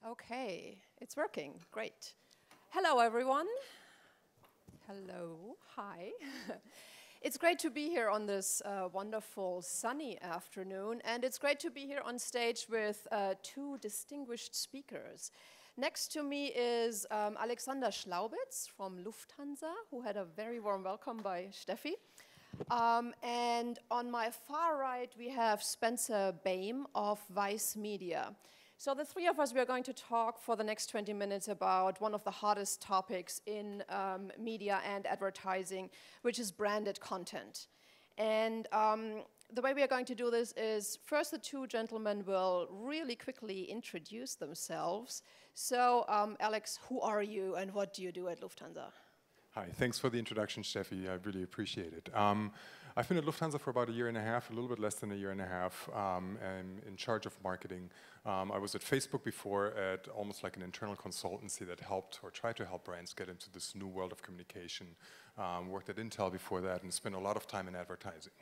Okay, it's working. Great. Hello, everyone. Hello. Hi. It's great to be here on this wonderful sunny afternoon, and it's great to be here on stage with two distinguished speakers. Next to me is Alexander Schlaubitz from Lufthansa, who had a very warm welcome by Steffi. And on my far right, we have Spencer Baim of Vice Media. So the three of us, we are going to talk for the next 20 minutes about one of the hottest topics in media and advertising, which is branded content. And the way we are going to do this is, first the two gentlemen will really quickly introduce themselves. So Alex, who are you and what do you do at Lufthansa? Hi, thanks for the introduction, Steffi. I really appreciate it. I've been at Lufthansa for about a year and a half, a little bit less than a year and a half, and in charge of marketing. I was at Facebook before at almost like an internal consultancy that helped or tried to help brands get into this new world of communication. Worked at Intel before that and spent a lot of time in advertising.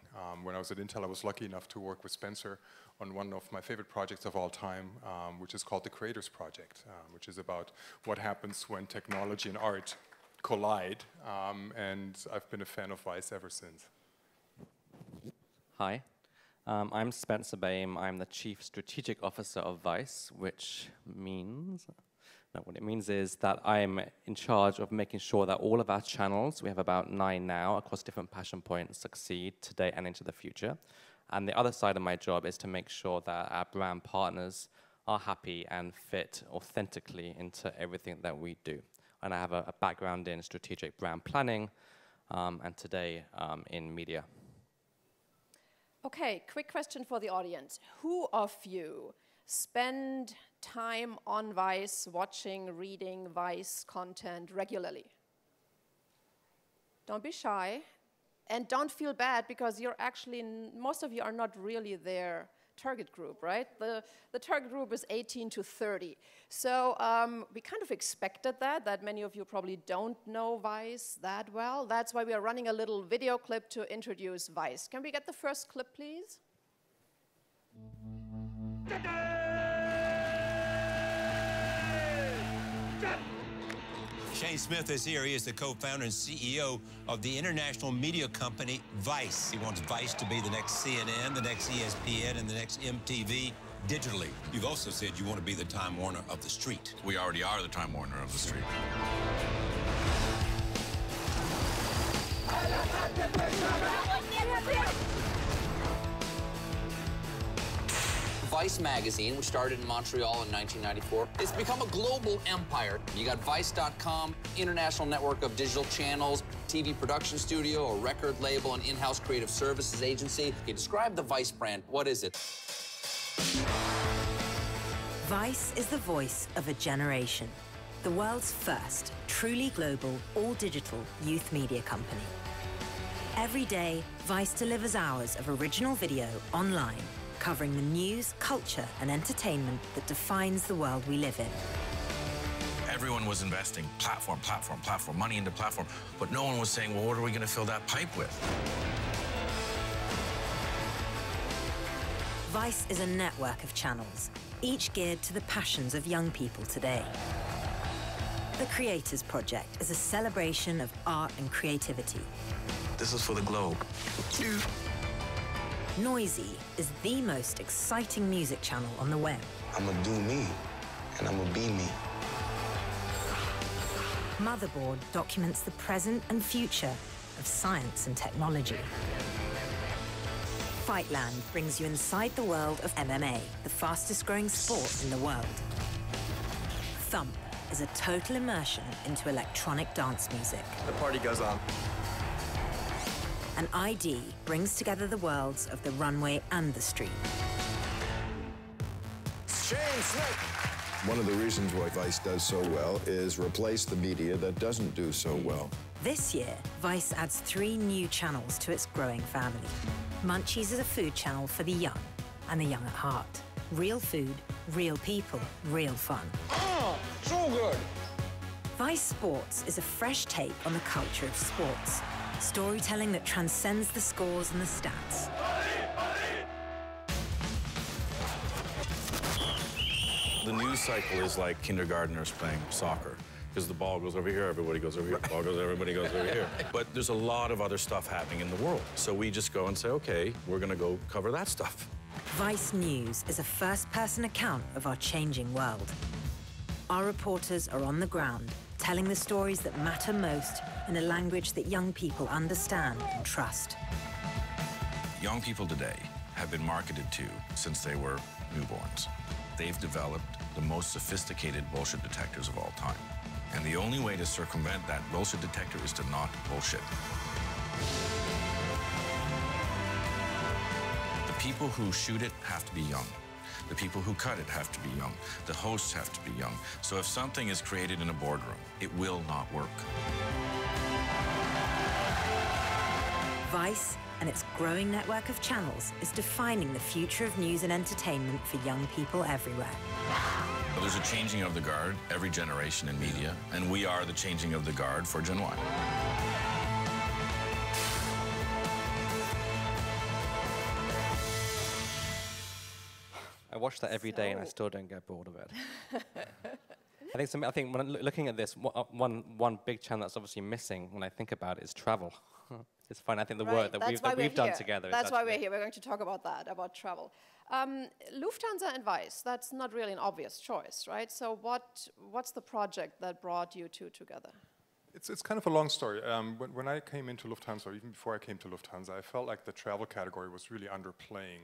When I was at Intel, I was lucky enough to work with Spencer on one of my favorite projects of all time, which is called the Creators Project, which is about what happens when technology and art collide, and I've been a fan of Vice ever since. Hi, I'm Spencer Baim. I'm the Chief Strategic Officer of Vice, which means, what it means is that I'm in charge of making sure that all of our channels, we have about 9 now, across different passion points, succeed today and into the future. And the other side of my job is to make sure that our brand partners are happy and fit authentically into everything that we do. And I have a background in strategic brand planning, and today in media. Okay, quick question for the audience. Who of you spend time on Vice, watching, reading Vice content regularly? Don't be shy, and don't feel bad because you're actually, most of you are not really their target group, right? The target group is 18 to 30. So we kind of expected that many of you probably don't know Vice that well. That's why we are running a little video clip to introduce Vice. Can we get the first clip, please? Shane Smith is here. He is the co-founder and CEO of the international media company Vice. He wants Vice to be the next CNN, the next ESPN, and the next MTV digitally. You've also said you want to be the Time Warner of the street. We already are the Time Warner of the street. Vice magazine, which started in Montreal in 1994, it's become a global empire. You got Vice.com, international network of digital channels, TV production studio, a record label, an in-house creative services agency. Okay, describe the Vice brand. What is it? Vice is the voice of a generation. The world's first truly global, all-digital youth media company. Every day, Vice delivers hours of original video online, covering the news, culture, and entertainment that defines the world we live in. Everyone was investing platform, money into platform, but no one was saying, well, what are we going to fill that pipe with? Vice is a network of channels, each geared to the passions of young people today. The Creators Project is a celebration of art and creativity. This is for the globe. Noisy is the most exciting music channel on the web. I'm gonna do me, and I'm gonna be me. Motherboard documents the present and future of science and technology. Fightland brings you inside the world of MMA, the fastest growing sport in the world. Thump is a total immersion into electronic dance music. The party goes on. And ID brings together the worlds of the runway and the street. Shane Smith! One of the reasons why Vice does so well is replace the media that doesn't do so well. This year, Vice adds 3 new channels to its growing family. Munchies is a food channel for the young and the young at heart. Real food, real people, real fun. Oh, so good! Vice Sports is a fresh take on the culture of sports. Storytelling that transcends the scores and the stats. the news cycle is like kindergartners playing soccer. Because the ball goes over here, everybody goes over here, the ball goes, everybody goes over here. But there's a lot of other stuff happening in the world. So we just go and say, okay, we're going to go cover that stuff. Vice News is a first-person account of our changing world. Our reporters are on the ground, telling the stories that matter most in a language that young people understand and trust. Young people today have been marketed to since they were newborns. They've developed the most sophisticated bullshit detectors of all time. And the only way to circumvent that bullshit detector is to not bullshit. The people who shoot it have to be young. The people who cut it have to be young. The hosts have to be young. So if something is created in a boardroom, it will not work. Vice and its growing network of channels is defining the future of news and entertainment for young people everywhere. There's a changing of the guard every generation in media, and we are the changing of the guard for Gen Y. I watch that every day and I still don't get bored of it. I think when looking at this, one big channel that's obviously missing when I think about it is travel. It's fun. I think the work that we've done together. That's why we're here. We're going to talk about that, about travel. Lufthansa and Vice, that's not really an obvious choice, right? So what's the project that brought you two together? It's kind of a long story. When I came into Lufthansa, or even before I came to Lufthansa, I felt like the travel category was really underplaying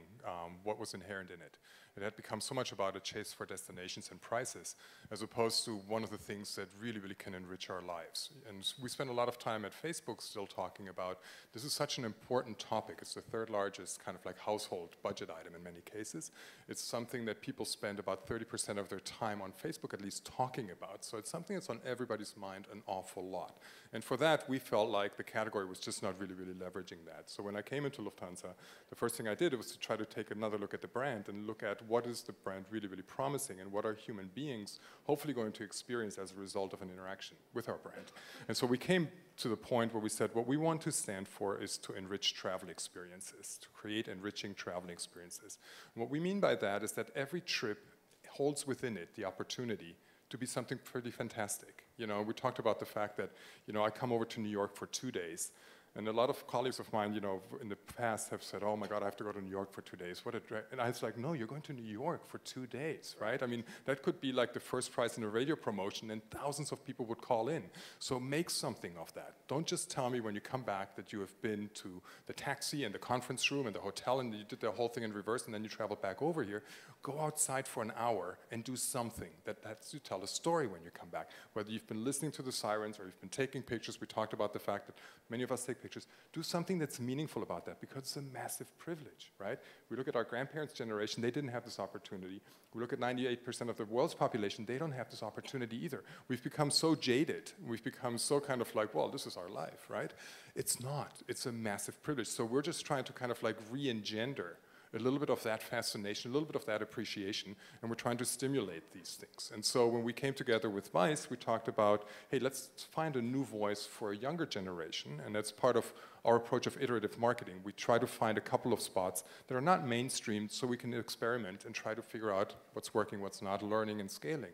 what was inherent in it. It had become so much about a chase for destinations and prices, as opposed to one of the things that really, really can enrich our lives. And we spend a lot of time at Facebook still talking about, this is such an important topic. It's the third largest kind of like household budget item in many cases. It's something that people spend about 30% of their time on Facebook at least talking about. So it's something that's on everybody's mind an awful lot. And for that, we felt like the category was just not really, really leveraging that. So when I came into Lufthansa, the first thing I did was to try to take another look at the brand and look at what is the brand really, really promising and what are human beings hopefully going to experience as a result of an interaction with our brand. And so we came to the point where we said what we want to stand for is to enrich travel experiences, to create enriching travel experiences. And what we mean by that is that every trip holds within it the opportunity to be something pretty fantastic. You know, we talked about the fact that, you know, I come over to New York for 2 days. And a lot of colleagues of mine, you know, in the past have said, oh my God, I have to go to New York for 2 days. What a drag. And I was like, no, you're going to New York for 2 days, right? I mean, that could be like the first prize in a radio promotion and thousands of people would call in. So make something of that. Don't just tell me when you come back that you have been to the taxi and the conference room and the hotel and you did the whole thing in reverse and then you travel back over here. Go outside for an hour and do something that lets you tell a story when you come back. Whether you've been listening to the sirens or you've been taking pictures, we talked about the fact that many of us take pictures. Do something that's meaningful about that because it's a massive privilege, right? We look at our grandparents' generation, they didn't have this opportunity. We look at 98% of the world's population, they don't have this opportunity either. We've become so jaded. We've become so kind of like, well, this is our life, right? It's not. It's a massive privilege. So we're just trying to kind of like re-engender a little bit of that fascination, a little bit of that appreciation, and we're trying to stimulate these things. And so when we came together with Vice, we talked about, hey, let's find a new voice for a younger generation, and that's part of our approach of iterative marketing. We try to find a couple of spots that are not mainstreamed so we can experiment and try to figure out what's working, what's not, learning and scaling.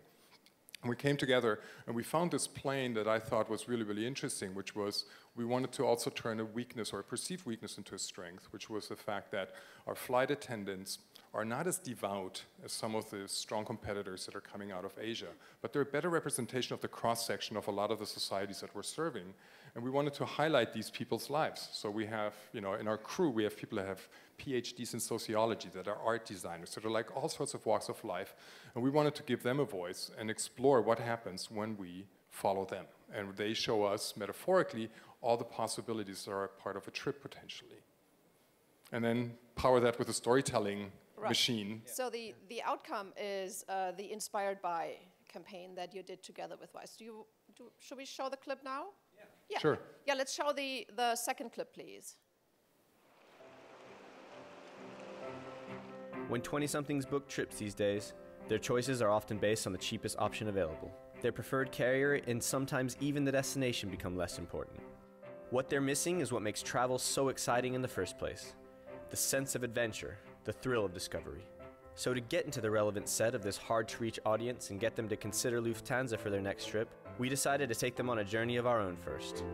And we came together and we found this plane that I thought was really, really interesting, which was we wanted to also turn a weakness or a perceived weakness into a strength, which was the fact that our flight attendants are not as devout as some of the strong competitors that are coming out of Asia, but they're a better representation of the cross-section of a lot of the societies that we're serving. And we wanted to highlight these people's lives. So we have, you know, in our crew, we have people that have PhDs in sociology, that are art designers, that are like all sorts of walks of life. And we wanted to give them a voice and explore what happens when we follow them. And they show us, metaphorically, all the possibilities that are part of a trip, potentially. And then power that with a storytelling machine. So the outcome is the InspiredBy campaign that you did together with Vice. Should we show the clip now? Yeah. Sure. Yeah, let's show the second clip, please. When 20-somethings book trips these days, their choices are often based on the cheapest option available. Their preferred carrier and sometimes even the destination become less important. What they're missing is what makes travel so exciting in the first place. The sense of adventure, the thrill of discovery. So to get into the relevant set of this hard-to-reach audience and get them to consider Lufthansa for their next trip, we decided to take them on a journey of our own first.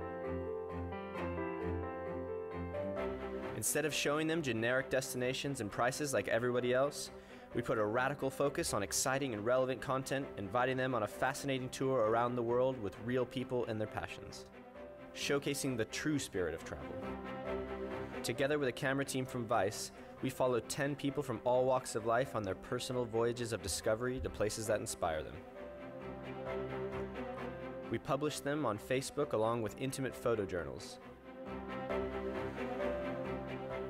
Instead of showing them generic destinations and prices like everybody else, we put a radical focus on exciting and relevant content, inviting them on a fascinating tour around the world with real people and their passions, showcasing the true spirit of travel. Together with a camera team from Vice, we followed 10 people from all walks of life on their personal voyages of discovery to places that inspire them. We published them on Facebook along with intimate photojournals,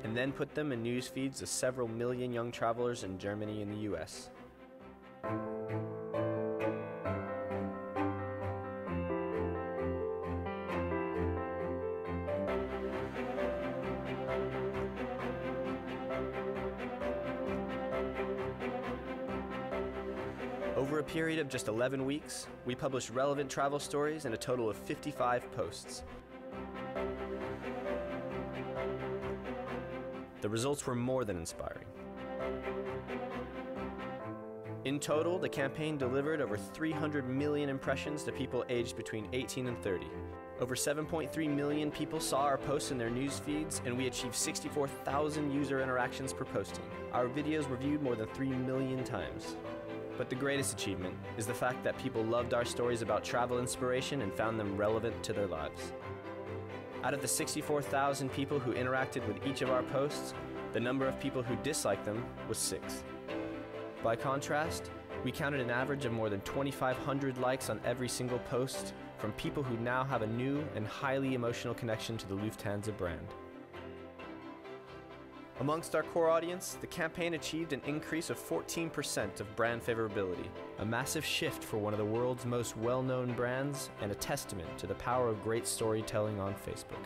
and then put them in news feeds of several million young travelers in Germany and the US. Over a period of just 11 weeks, we published relevant travel stories in a total of 55 posts. The results were more than inspiring. In total, the campaign delivered over 300 million impressions to people aged between 18 and 30. Over 7.3 million people saw our posts in their news feeds, and we achieved 64,000 user interactions per posting. Our videos were viewed more than 3 million times. But the greatest achievement is the fact that people loved our stories about travel inspiration and found them relevant to their lives. Out of the 64,000 people who interacted with each of our posts, the number of people who disliked them was 6. By contrast, we counted an average of more than 2,500 likes on every single post from people who now have a new and highly emotional connection to the Lufthansa brand. Amongst our core audience, the campaign achieved an increase of 14% of brand favorability, a massive shift for one of the world's most well-known brands and a testament to the power of great storytelling on Facebook.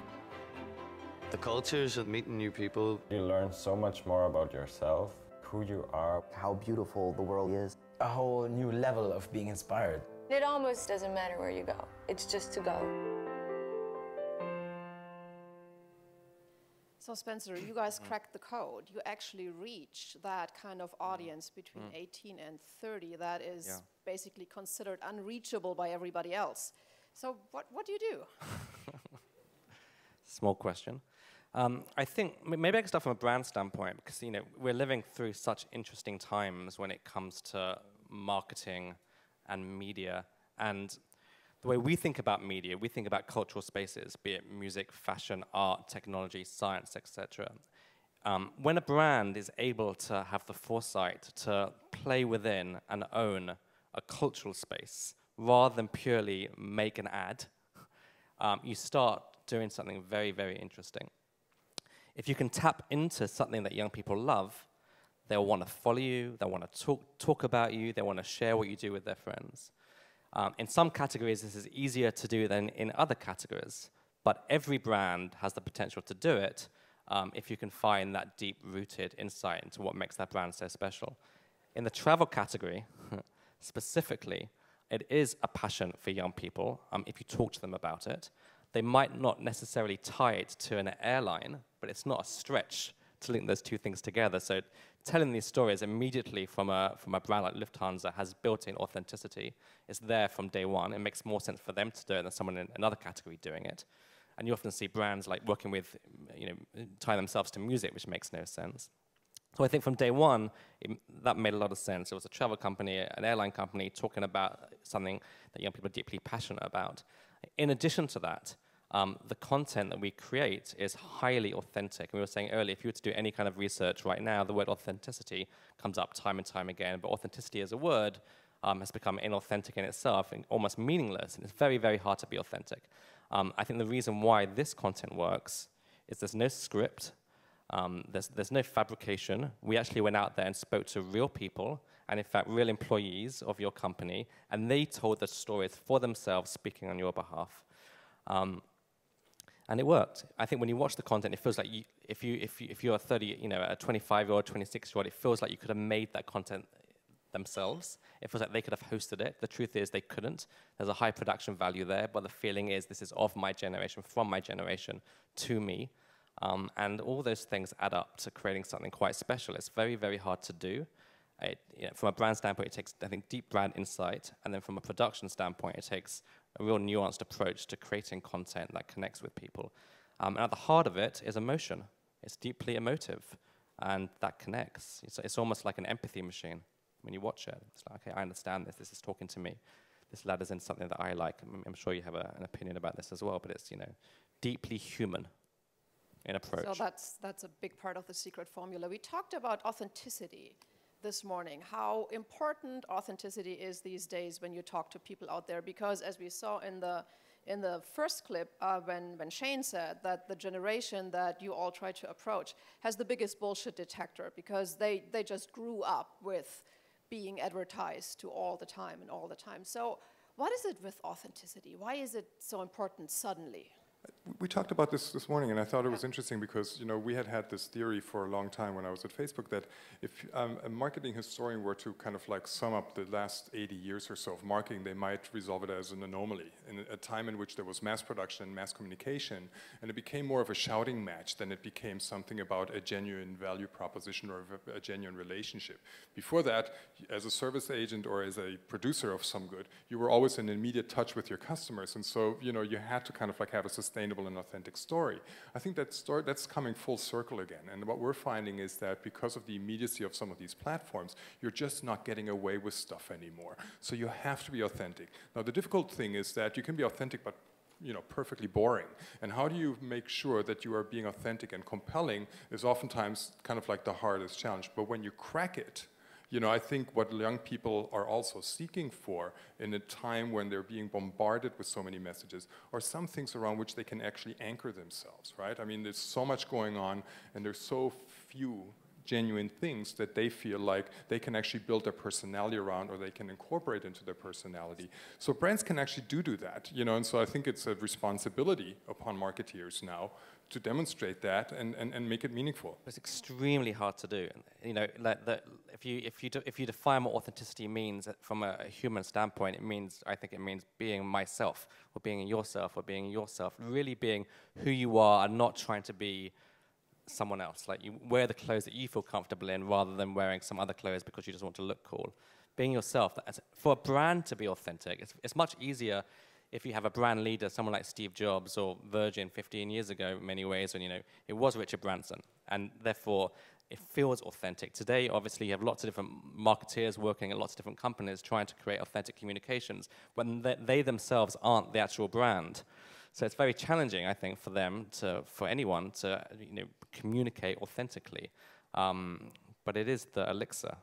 The cultures of meeting new people. You learn so much more about yourself, who you are, how beautiful the world is. A whole new level of being inspired. It almost doesn't matter where you go. It's just to go. So Spencer, you guys cracked the code. You actually reached that kind of audience between 18 and 30 that is basically considered unreachable by everybody else. So what do you do? Small question. I think maybe I can start from a brand standpoint because we're living through such interesting times when it comes to marketing and media. And the way we think about media, we think about cultural spaces, be it music, fashion, art, technology, science, etc. When a brand is able to have the foresight to play within and own a cultural space rather than purely make an ad, you start doing something very, very interesting. If you can tap into something that young people love, they'll want to follow you, they'll want to talk about you, they want to share what you do with their friends. In some categories, this is easier to do than in other categories, but every brand has the potential to do it if you can find that deep-rooted insight into what makes that brand so special. In the travel category, specifically, it is a passion for young people if you talk to them about it. They might not necessarily tie it to an airline, but it's not a stretch to link those two things together. So telling these stories immediately from a brand like Lufthansa has built-in authenticity. It's there from day one. It makes more sense for them to do it than someone in another category doing it. And you often see brands like working with, tie themselves to music, which makes no sense. So I think from day one, that made a lot of sense. It was a travel company, an airline company, talking about something that young people are deeply passionate about. In addition to that, the content that we create is highly authentic. And we were saying earlier, if you were to do any kind of research right now, the word authenticity comes up time and time again. But authenticity as a word has become inauthentic in itself and almost meaningless. And it's very, very hard to be authentic. I think the reason why this content works is there's no script. There's no fabrication. We actually went out there and spoke to real people, and in fact, real employees of your company, and they told the stories for themselves, speaking on your behalf. And it worked. I think when you watch the content, it feels like if you're a 25-year-old, 26-year-old, it feels like you could have made that content themselves. It feels like they could have hosted it. The truth is they couldn't. There's a high production value there, but the feeling is this is of my generation, from my generation, to me. And all those things add up to creating something quite special. It's very, very hard to do. from a brand standpoint, it takes, I think, deep brand insight, and then from a production standpoint, it takes a real nuanced approach to creating content that connects with people. And at the heart of it is emotion. It's deeply emotive, and that connects. It's almost like an empathy machine when you watch it. It's like, okay, I understand this. This is talking to me. This ladders in something that I like. I'm sure you have an opinion about this as well, but it's, deeply human in approach. So that's a big part of the secret formula. We talked about authenticity this morning, how important authenticity is these days when you talk to people out there, because as we saw in the first clip, when Shane said that the generation that you all try to approach has the biggest bullshit detector, because they just grew up with being advertised to all the time and all the time. So what is it with authenticity? Why is it so important suddenly? We talked about this morning, and I thought it was interesting because we had this theory for a long time when I was at Facebook that if a marketing historian were to kind of like sum up the last 80 years or so of marketing, they might resolve it as an anomaly in a time in which there was mass production, mass communication, and it became more of a shouting match than it became something about a genuine value proposition or a genuine relationship. Before that, as a service agent or as a producer of some good, you were always in immediate touch with your customers, and so you had to kind of like have a sustainable and authentic story. I think that's coming full circle again, and what we're finding is that because of the immediacy of some of these platforms, you're just not getting away with stuff anymore. So you have to be authentic. Now the difficult thing is that you can be authentic but perfectly boring. And how do you make sure that you are being authentic and compelling is oftentimes kind of like the hardest challenge. But when you crack it, I think what young people are also seeking for in a time when they're being bombarded with so many messages are some things around which they can actually anchor themselves, right? I mean, there's so much going on, and there's so few genuine things that they feel like they can actually build their personality around, or they can incorporate into their personality. So brands can actually do that, and so I think it's a responsibility upon marketeers now to demonstrate that and make it meaningful. It's extremely hard to do. If you define what authenticity means from a human standpoint, I think it means being myself, or being yourself, really being who you are and not trying to be someone else. Like, you wear the clothes that you feel comfortable in rather than wearing some other clothes because you just want to look cool. Being yourself. For a brand to be authentic, it's much easier if you have a brand leader, someone like Steve Jobs or Virgin 15 years ago in many ways, when it was Richard Branson, and therefore it feels authentic. Today, obviously, you have lots of different marketeers working at lots of different companies trying to create authentic communications when they themselves aren't the actual brand. So it's very challenging, I think, for anyone to communicate authentically. But it is the elixir.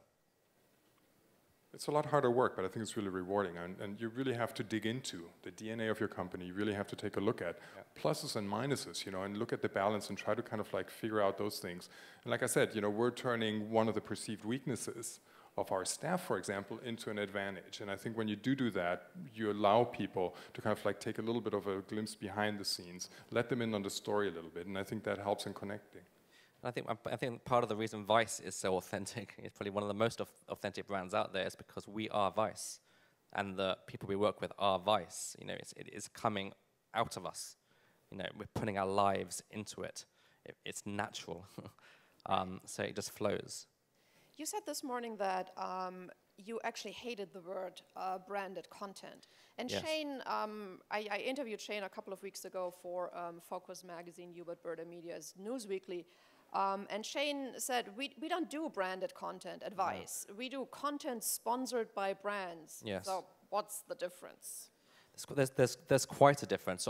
It's a lot harder work, but I think it's really rewarding. And you really have to dig into the DNA of your company. You really have to take a look at pluses and minuses, and look at the balance and try to kind of like figure out those things. And like I said, we're turning one of the perceived weaknesses of our staff, for example, into an advantage. And I think when you do that, you allow people to kind of like take a little bit of a glimpse behind the scenes, let them in on the story a little bit, and I think that helps in connecting. I think part of the reason Vice is so authentic, it's probably one of the most authentic brands out there, is because we are Vice, and the people we work with are Vice. It is coming out of us. We're putting our lives into it. It's natural, so it just flows. You said this morning that you actually hated the word branded content. And yes. Shane, I interviewed Shane a couple of weeks ago for Focus Magazine, Hubert Burda Media's Newsweekly. And Shane said, we don't do branded content at Vice. No. We do content sponsored by brands. Yes. So what's the difference? There's quite a difference.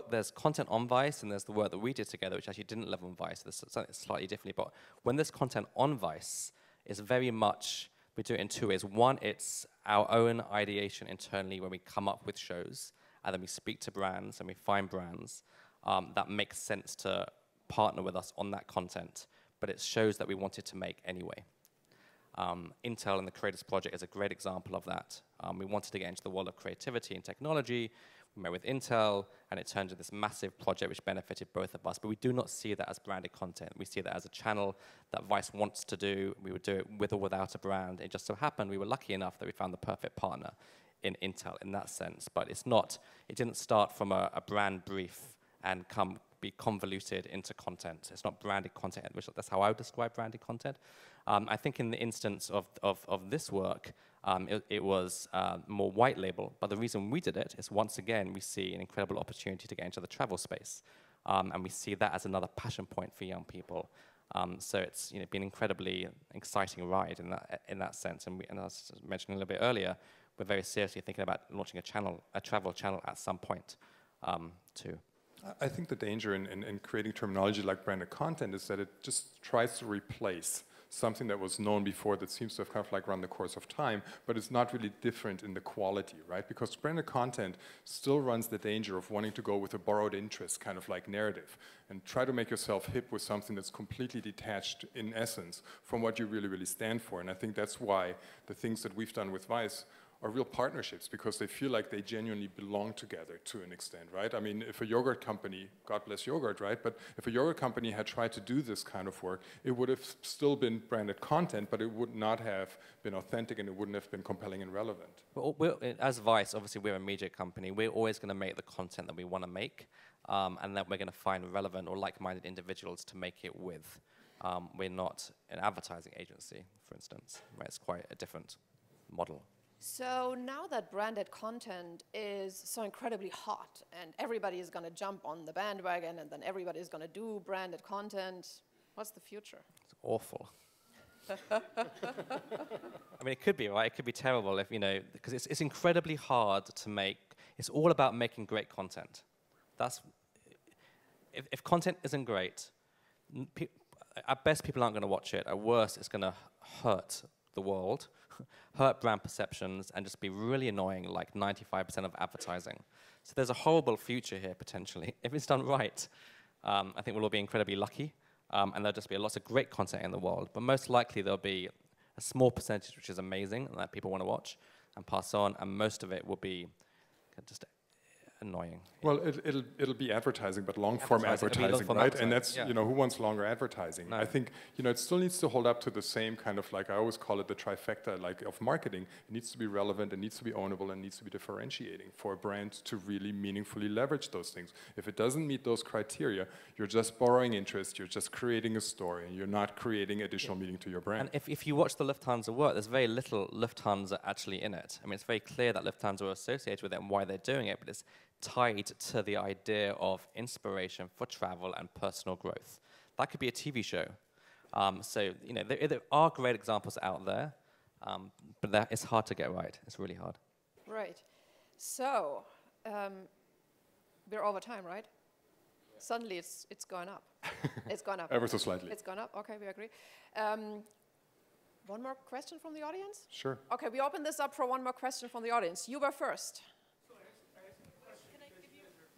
There's content on Vice, and there's the work that we did together, which actually didn't live on Vice. There's something slightly differently. But when there's content on Vice, it's very much, we do it in two ways. One, it's our own ideation internally when we come up with shows, and then we speak to brands and we find brands that make sense to partner with us on that content, but it's shows that we wanted to make anyway. Intel and the Creators Project is a great example of that. We wanted to get into the world of creativity and technology. We met with Intel, and it turned into this massive project which benefited both of us, but we do not see that as branded content. We see that as a channel that Vice wants to do. We would do it with or without a brand. It just so happened we were lucky enough that we found the perfect partner in Intel in that sense, but it didn't start from a brand brief and come be convoluted into content. It's not branded content, which that's how I would describe branded content. I think in the instance of this work, it was more white label, but the reason we did it is, once again, we see an incredible opportunity to get into the travel space. And we see that as another passion point for young people. So it's been an incredibly exciting ride in that sense. And as I was mentioning a little bit earlier, we're very seriously thinking about launching a travel channel at some point too. I think the danger in creating terminology like branded content is that it just tries to replace something that was known before that seems to have kind of like run the course of time, but it's not really different in the quality, right? Because branded content still runs the danger of wanting to go with a borrowed interest kind of like narrative and try to make yourself hip with something that's completely detached in essence from what you really, really stand for. And I think that's why the things that we've done with Vice are real partnerships, because they feel like they genuinely belong together to an extent, right? I mean, if a yogurt company, God bless yogurt, right? But if a yogurt company had tried to do this kind of work, it would have still been branded content, but it would not have been authentic and it wouldn't have been compelling and relevant. Well, as Vice, obviously we're a media company. We're always going to make the content that we want to make, and that we're going to find relevant or like-minded individuals to make it with. We're not an advertising agency, for instance, right? It's quite a different model. So now that branded content is so incredibly hot and everybody is going to jump on the bandwagon and then everybody is going to do branded content, what's the future? It's awful. I mean, it could be, right? It could be terrible if, because it's incredibly hard to make. It's all about making great content. If content isn't great, at best people aren't going to watch it. At worst, it's going to hurt the world, hurt brand perceptions, and just be really annoying, like 95% of advertising. So there's a horrible future here, potentially. If it's done right, I think we'll all be incredibly lucky, and there'll just be lots of great content in the world. But most likely there'll be a small percentage which is amazing and that people want to watch and pass on, and most of it will be just annoying. Well, it'll be advertising, but long-form advertising, right? And that's, who wants longer advertising? No. I think, it still needs to hold up to the same kind of, like, I always call it the trifecta, like, of marketing. It needs to be relevant, it needs to be ownable, and it needs to be differentiating for a brand to really meaningfully leverage those things. If it doesn't meet those criteria, you're just borrowing interest, you're just creating a story, and you're not creating additional meaning to your brand. And if you watch the Lufthansa work, there's very little Lufthansa actually in it. I mean, it's very clear that Lufthansa are associated with it and why they're doing it, but it's tied to the idea of inspiration for travel and personal growth. That could be a TV show. So, there are great examples out there, but it's hard to get right. It's really hard. Right. So, we're over time, right? Yeah. Suddenly it's gone up. It's gone up. Ever so slightly. It's gone up. Okay, we agree. One more question from the audience? Sure. Okay, we open this up for one more question from the audience. You were first.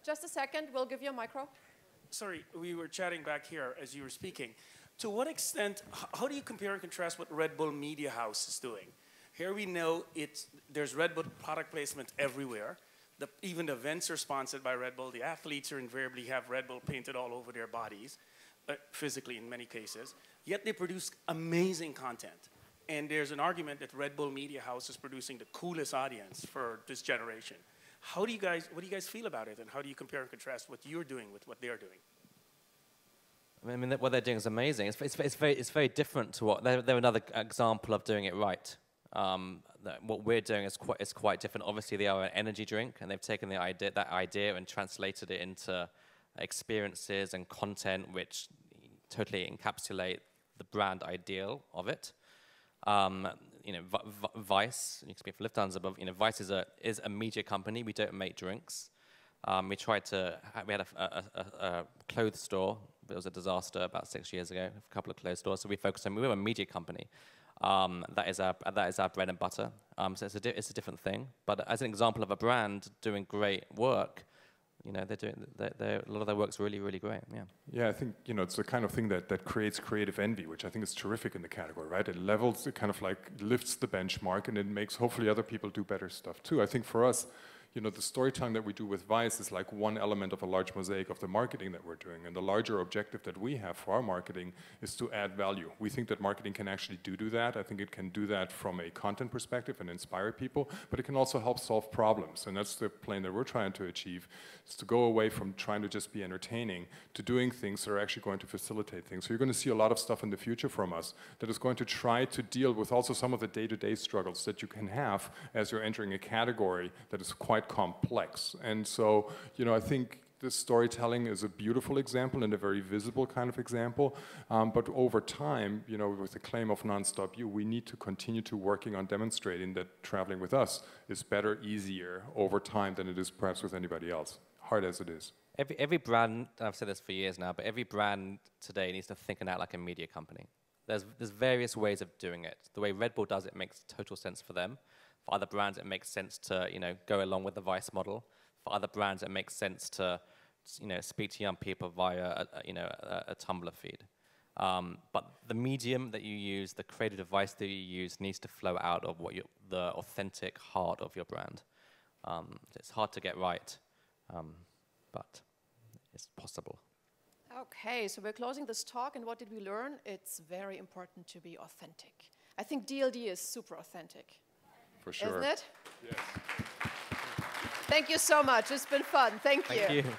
Just a second, we'll give you a micro. Sorry, we were chatting back here as you were speaking. To what extent, how do you compare and contrast what Red Bull Media House is doing? Here we know there's Red Bull product placement everywhere. Even the events are sponsored by Red Bull. The athletes are invariably have Red Bull painted all over their bodies, physically in many cases. Yet they produce amazing content. And there's an argument that Red Bull Media House is producing the coolest audience for this generation. What do you guys feel about it, and how do you compare and contrast what you're doing with what they're doing? I mean, what they're doing is amazing. It's very different to what they're another example of doing it right. What we're doing is quite different. Obviously, they are an energy drink, and they've taken that idea and translated it into experiences and content which totally encapsulate the brand ideal of it. Vice, you can speak for Lufthansa, but Vice is a media company. We don't make drinks. We had a clothes store, but it was a disaster about 6 years ago, a couple of clothes stores, so we focused on, we were a media company. That is our bread and butter. So it's a different thing, but as an example of a brand doing great work, a lot of their work's really, really great, yeah. Yeah, I think, it's the kind of thing that creates creative envy, which I think is terrific in the category, right? It levels, it kind of like lifts the benchmark, and it makes hopefully other people do better stuff too. I think for us, the storytelling that we do with Vice is like one element of a large mosaic of the marketing that we're doing. And the larger objective that we have for our marketing is to add value. We think that marketing can actually do that. I think it can do that from a content perspective and inspire people, but it can also help solve problems. And that's the plane that we're trying to achieve, is to go away from trying to just be entertaining to doing things that are actually going to facilitate things. So you're going to see a lot of stuff in the future from us that is going to try to deal with also some of the day-to-day struggles that you can have as you're entering a category that is quite complex. And so, I think this storytelling is a beautiful example and a very visible kind of example. But over time, with the claim of nonstop you, we need to continue to working on demonstrating that traveling with us is better, easier over time than it is perhaps with anybody else, hard as it is. Every brand, I've said this for years now, but every brand today needs to think and act like a media company. There's various ways of doing it. The way Red Bull does it makes total sense for them. For other brands, it makes sense to go along with the Vice model. For other brands, it makes sense to speak to young people via a Tumblr feed. But the medium that you use, the creative device that you use, needs to flow out of the authentic heart of your brand. It's hard to get right, but it's possible. Okay, so we're closing this talk, and what did we learn? It's very important to be authentic. I think DLD is super authentic. For sure. Isn't it? Yes. Thank you so much. It's been fun. Thank you. Thank you.